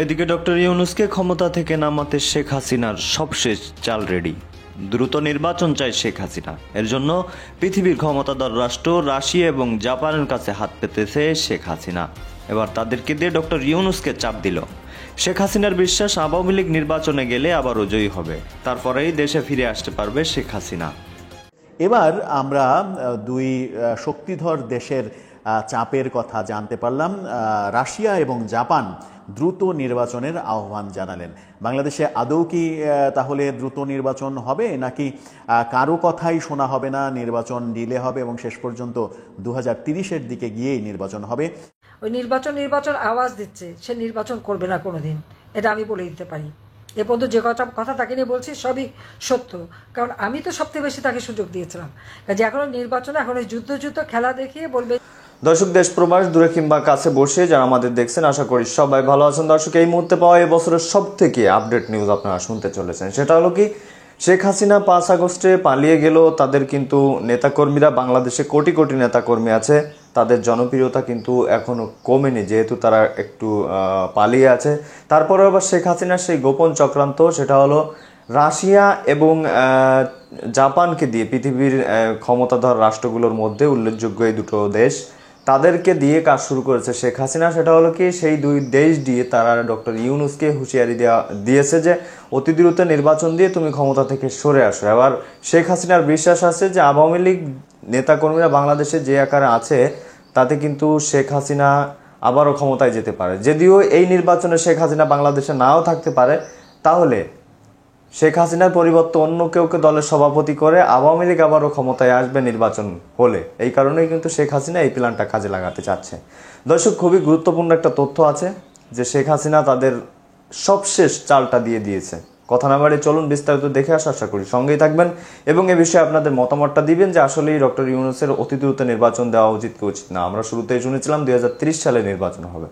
এদিকে ডক্টর ইউনূসকে ক্ষমতা থেকে নামাতে শেখ হাসিনার সবশেষ চাল রেডি। দ্রুত নির্বাচন চায় শেখ হাসিনা। এর জন্য পৃথিবীর ক্ষমতাধর রাষ্ট্র রাশিয়া এবং জাপানের কাছে হাত পেতেছে শেখ হাসিনা। এবার তাদেরকে দিয়ে ডক্টর ইউনূসকে চাপ দিল। শেখ হাসিনার বিশ্বাস, আওয়ামী লীগ নির্বাচনে গেলে আবারও জয়ী হবে, তারপরেই দেশে ফিরে আসতে পারবে শেখ হাসিনা। এবার আমরা দুই শক্তিধর দেশের চাপের কথা জানতে পারলাম। রাশিয়া এবং জাপান দ্রুত নির্বাচনের আহ্বান জানালেন। বাংলাদেশে আদৌ কি তাহলে দ্রুত নির্বাচন হবে, নাকি কারো কথাই শোনা হবে না, নির্বাচন ডিলে হবে এবং শেষ পর্যন্ত 2030-এর দিকে গিয়েই নির্বাচন হবে? ওই নির্বাচন আওয়াজ দিচ্ছে, সে নির্বাচন করবে না কোনোদিন, এটা আমি বলে দিতে পারি। এ পর্যন্ত যে কথা তাকে নিয়ে বলছি সবই সত্য, কারণ আমি তো সবথেকে বেশি তাকে সুযোগ দিয়েছিলাম। কাজে এখন নির্বাচনে এখন যুদ্ধ খেলা দেখিয়ে বলবে। দর্শক, দেশ প্রবাস দূরে কিংবা কাছে বসে যারা আমাদের দেখছেন, আশা করি সবাই ভালো আছেন। দর্শক, এই মুহূর্তে পাওয়া এই বছরের সব থেকে আপডেট নিউজ আপনারা শুনতে চলেছেন। সেটা হলো কি, শেখ হাসিনা 5 আগস্টে পালিয়ে গেল। তাদের কিন্তু নেতাকর্মীরা, বাংলাদেশে কোটি কোটি নেতাকর্মী আছে, তাদের জনপ্রিয়তা কিন্তু এখনো কমেনি, যেহেতু তারা একটু পালিয়ে আছে। তারপরে আবার শেখ হাসিনার সেই গোপন চক্রান্ত, সেটা হলো রাশিয়া এবং জাপানকে দিয়ে, পৃথিবীর ক্ষমতাধর রাষ্ট্রগুলোর মধ্যে উল্লেখযোগ্য এই দুটো দেশ, তাদেরকে দিয়ে কাজ শুরু করেছে শেখ হাসিনা। সেটা হলো কি, সেই দুই দেশ দিয়ে তারা ডক্টর ইউনূসকে হুঁশিয়ারি দিয়েছে যে অতি দ্রুত নির্বাচন দিয়ে তুমি ক্ষমতা থেকে সরে আসো। এবার শেখ হাসিনার বিশ্বাস আছে যে আওয়ামী লীগ নেতাকর্মীরা বাংলাদেশে যে আকারে আছে, তাতে কিন্তু শেখ হাসিনা আবারও ক্ষমতায় যেতে পারে। যদিও এই নির্বাচনে শেখ হাসিনা বাংলাদেশে নাও থাকতে পারে, তাহলে শেখ হাসিনার পরিবর্তে অন্য কেউকে দলের সভাপতি করে আওয়ামী লীগ আবারও ক্ষমতায় আসবে নির্বাচন হলে। এই কারণেই কিন্তু শেখ হাসিনা এই প্ল্যানটা কাজে লাগাতে চাচ্ছে। দর্শক, খুবই গুরুত্বপূর্ণ একটা তথ্য আছে যে শেখ হাসিনা তাদের সবশেষ চালটা দিয়ে দিয়েছে। কথা না বাড়িয়ে চলুন বিস্তারিত দেখে আশা করি সঙ্গেই থাকবেন এবং এ বিষয়ে আপনাদের মতামতটা দিবেন যে আসলেই ডক্টর ইউনূসের অতি দ্রুত নির্বাচন দেওয়া উচিত কি উচিত না। আমরা শুরুতেই শুনেছিলাম 2030 সালে নির্বাচন হবে।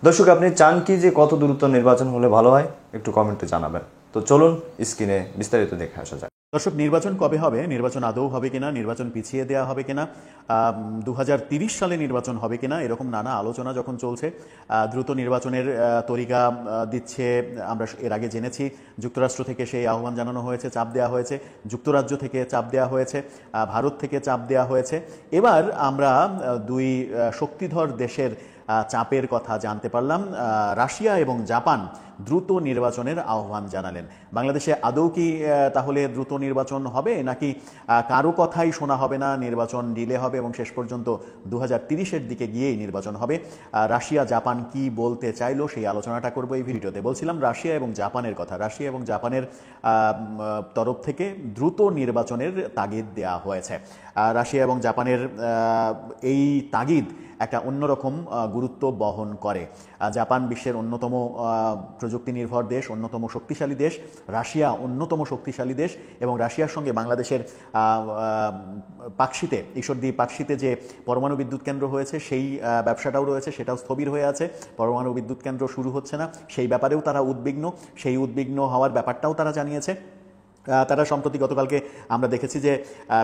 দর্শক, আপনি চান কি যে কত দ্রুত নির্বাচন হলে ভালো হয়? একটু কমেন্টে জানাবেন। তো চলুন স্ক্রিনে বিস্তারিত দেখে আসা যাক। দর্শক, নির্বাচন কবে হবে, নির্বাচন আদৌ হবে কিনা, নির্বাচন পিছিয়ে দেওয়া হবে কিনা, 2030 সালে নির্বাচন হবে কিনা, এরকম নানা আলোচনা যখন চলছে, দ্রুত নির্বাচনের তরিকা দিচ্ছে। আমরা এর আগে জেনেছি যুক্তরাষ্ট্র থেকে সেই আহ্বান জানানো হয়েছে, চাপ দেওয়া হয়েছে, যুক্তরাজ্য থেকে চাপ দেওয়া হয়েছে, ভারত থেকে চাপ দেওয়া হয়েছে। এবার আমরা দুই শক্তিধর দেশের চাপের কথা জানতে পারলাম। রাশিয়া এবং জাপান দ্রুত নির্বাচনের আহ্বান জানালেন। বাংলাদেশে আদৌ কি তাহলে দ্রুত নির্বাচন হবে, নাকি কারো কথাই শোনা হবে না, নির্বাচন ডিলে হবে এবং শেষ পর্যন্ত 2030-এর দিকে গিয়েই নির্বাচন হবে? রাশিয়া জাপান কি বলতে চাইলো সেই আলোচনাটা করবো এই ভিডিওতে। বলছিলাম রাশিয়া এবং জাপানের কথা। রাশিয়া এবং জাপানের তরফ থেকে দ্রুত নির্বাচনের তাগিদ দেওয়া হয়েছে। রাশিয়া এবং জাপানের এই তাগিদ একটা অন্যরকম গুরুত্ব বহন করে। জাপান বিশ্বের অন্যতম প্রযুক্তি নির্ভর দেশ, অন্যতম শক্তিশালী দেশ। রাশিয়া অন্যতম শক্তিশালী দেশ এবং রাশিয়ার সঙ্গে বাংলাদেশের পাকশিতে, ঈশ্বরদী পাকশিতে যে পরমাণু বিদ্যুৎ কেন্দ্র হয়েছে, সেই ব্যবসাটাও রয়েছে, সেটাও স্থবির হয়ে আছে। পরমাণু বিদ্যুৎ কেন্দ্র শুরু হচ্ছে না, সেই ব্যাপারেও তারা উদ্বিগ্ন। সেই উদ্বিগ্ন হওয়ার ব্যাপারটাও তারা জানিয়েছে। তারা সম্প্রতি গতকালকে আমরা দেখেছি যে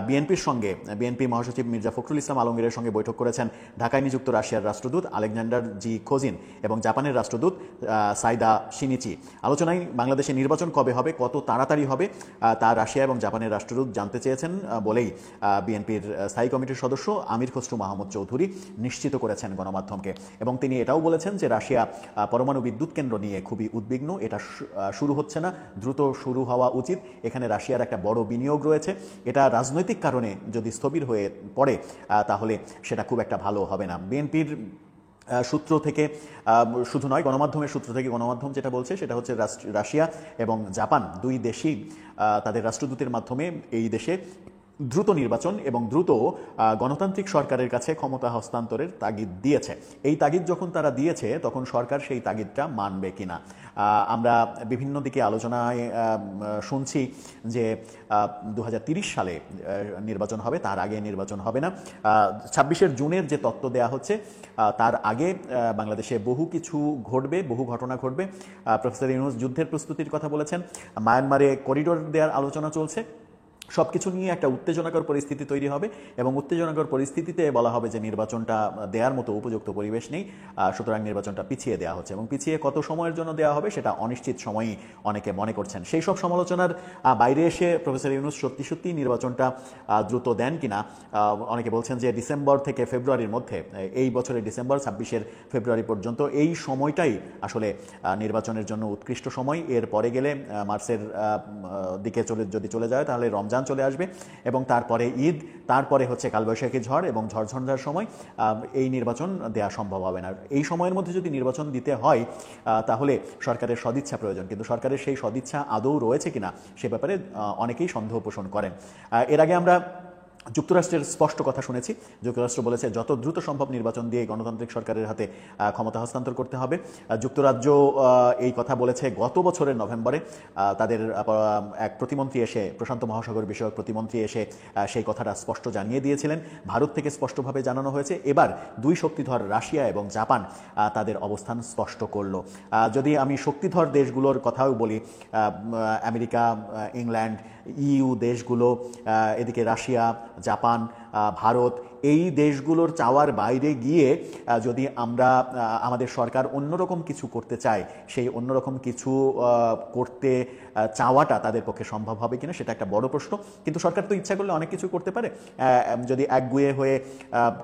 বিএনপির সঙ্গে, বিএনপি মহাসচিব মির্জা ফখরুল ইসলাম আলমগীরের সঙ্গে বৈঠক করেছেন ঢাকায় নিযুক্ত রাশিয়ার রাষ্ট্রদূত আলেকজান্ডার জি খোজিন এবং জাপানের রাষ্ট্রদূত সাইদা শিনিচি। আলোচনায় বাংলাদেশে নির্বাচন কবে হবে, কত তাড়াতাড়ি হবে, তা রাশিয়া এবং জাপানের রাষ্ট্রদূত জানতে চেয়েছেন বলেই বিএনপির স্থায়ী কমিটির সদস্য আমির খসরু মাহমুদ চৌধুরী নিশ্চিত করেছেন গণমাধ্যমকে। এবং তিনি এটাও বলেছেন যে রাশিয়া পরমাণু বিদ্যুৎ কেন্দ্র নিয়ে খুবই উদ্বিগ্ন, এটা শুরু হচ্ছে না, দ্রুত শুরু হওয়া উচিত। এখানে রাশিয়ার একটা বড় বিনিয়োগ রয়েছে, এটা রাজনৈতিক কারণে যদি স্থবির হয়ে পড়ে তাহলে সেটা খুব একটা ভালো হবে না। বিএনপির সূত্র থেকে শুধু নয়, গণমাধ্যমের সূত্র থেকে, গণমাধ্যম যেটা বলছে সেটা হচ্ছে রাশিয়া এবং জাপান দুই দেশই তাদের রাষ্ট্রদূতের মাধ্যমে এই দেশে দ্রুত নির্বাচন এবং দ্রুত গণতান্ত্রিক সরকারের কাছে ক্ষমতা হস্তান্তরের তাগিদ দিয়েছে। এই তাগিদ যখন তারা দিয়েছে তখন সরকার সেই তাগিদটা মানবে কিনা। আমরা বিভিন্ন দিকে আলোচনায় শুনছি যে 2030 সালে নির্বাচন হবে, তার আগে নির্বাচন হবে না। 26 জুনের যে তত্ত্ব দেয়া হচ্ছে তার আগে বাংলাদেশে বহু কিছু ঘটবে, বহু ঘটনা ঘটবে। প্রফেসর ইউনূস যুদ্ধের প্রস্তুতির কথা বলেছেন, মায়ানমারে করিডোর দেওয়ার আলোচনা চলছে। সব কিছু নিয়ে একটা উত্তেজনাকর পরিস্থিতি তৈরি হবে এবং উত্তেজনাকর পরিস্থিতিতে বলা হবে যে নির্বাচনটা দেওয়ার মতো উপযুক্ত পরিবেশ নেই, সুতরাং নির্বাচনটা পিছিয়ে দেওয়া হচ্ছে এবং পিছিয়ে কত সময়ের জন্য দেওয়া হবে সেটা অনিশ্চিত সময়ই অনেকে মনে করছেন। সেই সব সমালোচনার বাইরে এসে প্রফেসর ইউনূস সত্যি নির্বাচনটা দ্রুত দেন কিনা, অনেকে বলছেন যে ডিসেম্বর থেকে ফেব্রুয়ারির মধ্যে, এই বছরের ডিসেম্বর 26 ফেব্রুয়ারি পর্যন্ত এই সময়টাই আসলে নির্বাচনের জন্য উৎকৃষ্ট সময়। এর পরে গেলে মার্চের দিকে যদি চলে যায় তাহলে রমজান চলে আসবে এবং তারপরে ঈদ, তারপরে হচ্ছে কালবৈশাখী ঝড় এবং ঝড়ঝঞ্ঝার সময় এই নির্বাচন দেওয়া সম্ভব হবে না। এই সময়ের মধ্যে যদি নির্বাচন দিতে হয় তাহলে সরকারের সদিচ্ছা প্রয়োজন, কিন্তু সরকারের সেই সদিচ্ছা আদৌ রয়েছে কিনা সে ব্যাপারে অনেকেই সন্দেহ পোষণ করেন। এর আগে আমরা যুক্তরাষ্ট্রের স্পষ্ট কথা শুনেছি। যুক্তরাষ্ট্র বলেছে যত দ্রুত সম্ভব নির্বাচন দিয়ে গণতান্ত্রিক সরকারের হাতে ক্ষমতা হস্তান্তর করতে হবে। যুক্তরাজ্য এই কথা বলেছে গত বছরের নভেম্বরে। তাদের এক প্রতিমন্ত্রী এসে, প্রশান্ত মহাসাগর বিষয়ক প্রতিমন্ত্রী এসে সেই কথাটা স্পষ্ট জানিয়ে দিয়েছিলেন। ভারত থেকে স্পষ্টভাবে জানানো হয়েছে। এবার দুই শক্তিধর রাশিয়া এবং জাপান তাদের অবস্থান স্পষ্ট করলো। যদি আমি শক্তিধর দেশগুলোর কথাও বলি, আমেরিকা, ইংল্যান্ড, ইইউ দেশগুলো, এদিকে রাশিয়া, জাপান, ভারত, এই দেশগুলোর চাওয়ার বাইরে গিয়ে যদি আমাদের সরকার অন্যরকম কিছু করতে চায়, সেই অন্যরকম কিছু করতে চাওয়াটা তাদের পক্ষে সম্ভব হবে কিনা সেটা একটা বড় প্রশ্ন। কিন্তু সরকার তো ইচ্ছা করলে অনেক কিছু করতে পারে। যদি একগুয়ে হয়ে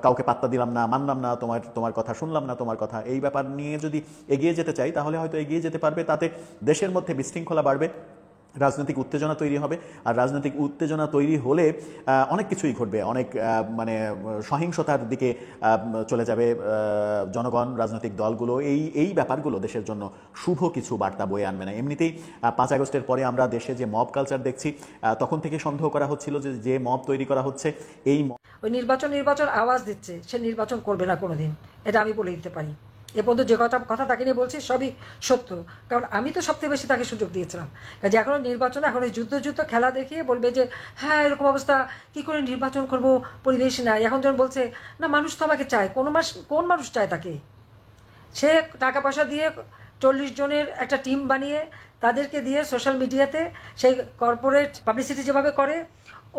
কাউকে পাত্তা দিলাম না, মানলাম না, তোমার কথা শুনলাম না, তোমার কথা, এই ব্যাপার নিয়ে যদি এগিয়ে যেতে চাই তাহলে হয়তো এগিয়ে যেতে পারবে। তাতে দেশের মধ্যে বিশৃঙ্খলা বাড়বে, রাজনৈতিক উত্তেজনা তৈরি হবে, আর রাজনৈতিক উত্তেজনা তৈরি হলে অনেক কিছুই ঘটবে। অনেক সহিংসতার দিকে চলে যাবে জনগণ, রাজনৈতিক দলগুলো। এই ব্যাপারগুলো দেশের জন্য শুভ কিছু বার্তা বয়ে আনবে না। এমনিতেই 5 আগস্টের পরে আমরা দেশে যে মব কালচার দেখছি, তখন থেকে সন্দেহ করা হচ্ছিল যে মব তৈরি করা হচ্ছে, এই ওই নির্বাচন আওয়াজ দিচ্ছে, সে নির্বাচন করবে না কোনোদিন, এটা আমি বলে দিতে পারি। এ পর্যন্ত যে কথা তাকে নিয়ে বলছি সবই সত্য, কারণ আমি তো সবথেকে বেশি তাকে সুযোগ দিয়েছিলাম। কাজে এখনও নির্বাচন, এখন এই যুদ্ধ খেলা দেখিয়ে বলবে যে হ্যাঁ এরকম অবস্থা, কি করে নির্বাচন করব, পরিবেশ নাই। এখন যখন বলছে না মানুষ তো আমাকে চায়, কোন মানুষ চায় তাকে? সে টাকা পয়সা দিয়ে 40 জনের একটা টিম বানিয়ে তাদেরকে দিয়ে সোশ্যাল মিডিয়াতে সেই কর্পোরেট পাবলিসিটি যেভাবে করে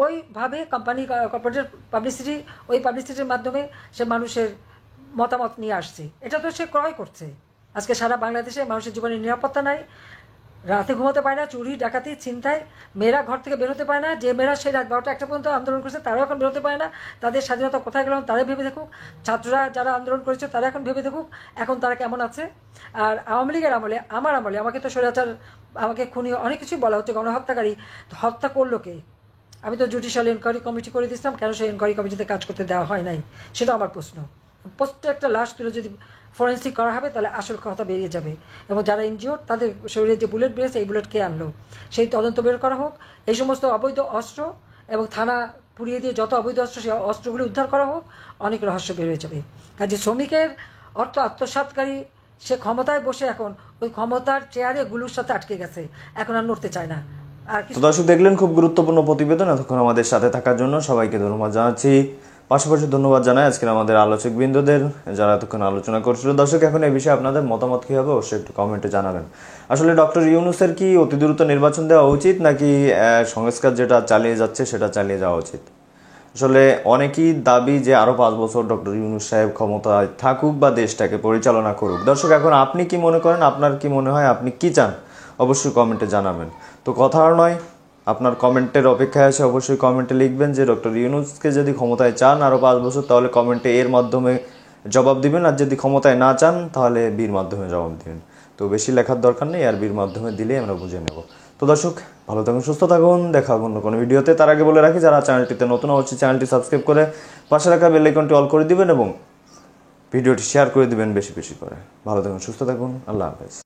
ওইভাবে কর্পোরেট পাবলিসিটি, ওই পাবলিসিটির মাধ্যমে সে মানুষের মতামত নিয়ে আসছে। এটা তো সে ক্রয় করছে। আজকে সারা বাংলাদেশে মানুষের জীবনের নিরাপত্তা নাই, রাতে ঘুমোতে পারে না, চুরি ডাকাতি ছিনতাই, মেয়েরা ঘর থেকে বেরোতে পারে না। যে মেয়েরা সেই রাত 12টা 1টা পর্যন্ত আন্দোলন করেছে তারাও এখন বেরোতে পারে না। তাদের স্বাধীনতা কোথায় গেল তারা ভেবে দেখুক। ছাত্ররা যারা আন্দোলন করেছে তারা এখন ভেবে দেখুক এখন তারা কেমন আছে। আর আওয়ামী লীগের আমলে, আমার আমলে আমাকে তো স্বৈরাচার, আমাকে খুনি, অনেক কিছুই বলা হচ্ছে, গণহত্যাকারী। হত্যা করলো কে? আমি তো জুডিশিয়াল এনকোয়ারি কমিটি করে দিয়েছিলাম, কেন সেই এনকোয়ারি কমিটিতে কাজ করতে দেওয়া হয় নাই সেটা আমার প্রশ্ন। প্রত্যেকটা লাশ তুলে যদি ফরেন্সিক করা হবে তাহলে আসল কথা বেরিয়ে যাবে, এবং যারা ইনজিওর্ড তাদের শরীরে যে বুলেট বেরিয়েছে এই বুলেট কে আনলো সেই তদন্ত বের করা হোক। এই সমস্ত অবৈধ অস্ত্র এবং থানা পুড়িয়ে দিয়ে যত অবৈধ অস্ত্র, সেই অস্ত্রগুলি উদ্ধার করা হোক, অনেক রহস্য বের হয়ে যাবে। কাজে শ্রমিকের অর্থ আত্মসাৎকারী সে ক্ষমতায় বসে এখন ওই ক্ষমতার চেয়ারে গুলুর সাথে আটকে গেছে, এখন আর নড়তে চায় না। আর তো দর্শক দেখলেন খুব গুরুত্বপূর্ণ প্রতিবেদন। এতক্ষণ আমাদের সাথে থাকার জন্য সবাইকে ধন্যবাদ জানাচ্ছি। পাশাপাশি ধন্যবাদ জানাই আজকের আমাদের আলোচক বৃন্দদের যারা এতক্ষণ আলোচনা করছিল। দর্শক এখন এই বিষয়ে আপনাদের মতামত কী হবে অবশ্যই একটু কমেন্টে জানাবেন। আসলে ডক্টর ইউনূসের কি অতি দ্রুত নির্বাচন দেওয়া উচিত, নাকি সংস্কার যেটা চালিয়ে যাচ্ছে সেটা চালিয়ে যাওয়া উচিত? আসলে অনেকেই দাবি যে আরও 5 বছর ডক্টর ইউনূস সাহেব ক্ষমতায় থাকুক বা দেশটাকে পরিচালনা করুক। দর্শক এখন আপনি কি মনে করেন, আপনার কি মনে হয়, আপনি কি চান অবশ্যই কমেন্টে জানাবেন। তো কথা আর নয়, আপনার কমেন্টের অপেক্ষায় আছে, অবশ্যই কমেন্টে লিখবেন যে ডক্টর ইউনূসকে যদি ক্ষমতায় চান আরও 5 বছর তাহলে কমেন্টে এর মাধ্যমে জবাব দিবেন, আর যদি ক্ষমতায় না চান তাহলে বির মাধ্যমে জবাব দিবেন। তো বেশি লেখার দরকার নেই, আর বির মাধ্যমে দিলেই আমরা বুঝে নেব। তো দর্শক ভালো থাকুন, সুস্থ থাকুন, দেখা হবে অন্য কোনো ভিডিওতে। তার আগে বলে রাখি যারা চ্যানেলটিতে নতুন অবশ্যই চ্যানেলটি সাবস্ক্রাইব করে পাশে রাখা বেল আইকনটি অল করে দিবেন এবং ভিডিওটি শেয়ার করে দিবেন বেশি বেশি করে। ভালো থাকুন, সুস্থ থাকুন, আল্লাহ হাফেজ।